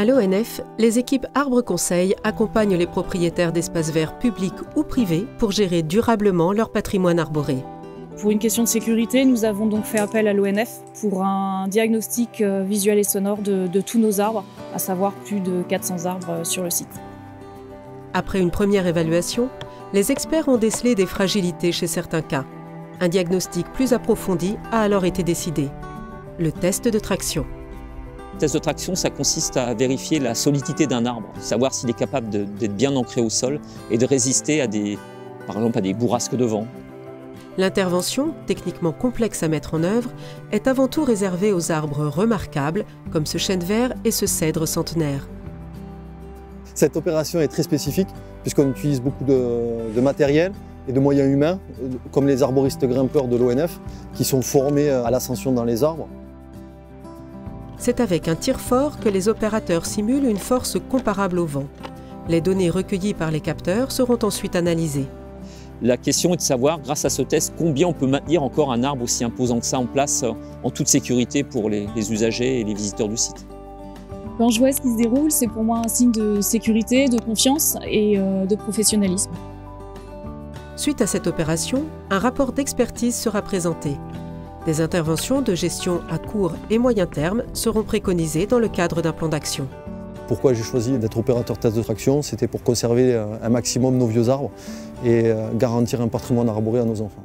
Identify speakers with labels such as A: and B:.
A: À l'ONF, les équipes Arbres Conseil accompagnent les propriétaires d'espaces verts publics ou privés pour gérer durablement leur patrimoine arboré.
B: Pour une question de sécurité, nous avons donc fait appel à l'ONF pour un diagnostic visuel et sonore de tous nos arbres, à savoir plus de 400 arbres sur le site.
A: Après une première évaluation, les experts ont décelé des fragilités chez certains cas. Un diagnostic plus approfondi a alors été décidé. Le test de traction.
C: Le test de traction, ça consiste à vérifier la solidité d'un arbre, savoir s'il est capable d'être bien ancré au sol et de résister par exemple à des bourrasques de vent.
A: L'intervention, techniquement complexe à mettre en œuvre, est avant tout réservée aux arbres remarquables, comme ce chêne vert et ce cèdre centenaire.
D: Cette opération est très spécifique, puisqu'on utilise beaucoup de matériel et de moyens humains, comme les arboristes grimpeurs de l'ONF, qui sont formés à l'ascension dans les arbres.
A: C'est avec un tir fort que les opérateurs simulent une force comparable au vent. Les données recueillies par les capteurs seront ensuite analysées.
C: La question est de savoir, grâce à ce test, combien on peut maintenir encore un arbre aussi imposant que ça en place en toute sécurité pour les usagers et les visiteurs du site.
B: Quand je vois ce qui se déroule, c'est pour moi un signe de sécurité, de confiance et de professionnalisme.
A: Suite à cette opération, un rapport d'expertise sera présenté. Des interventions de gestion à court et moyen terme seront préconisées dans le cadre d'un plan d'action.
D: Pourquoi j'ai choisi d'être opérateur test de traction? C'était pour conserver un maximum nos vieux arbres et garantir un patrimoine arboré à nos enfants.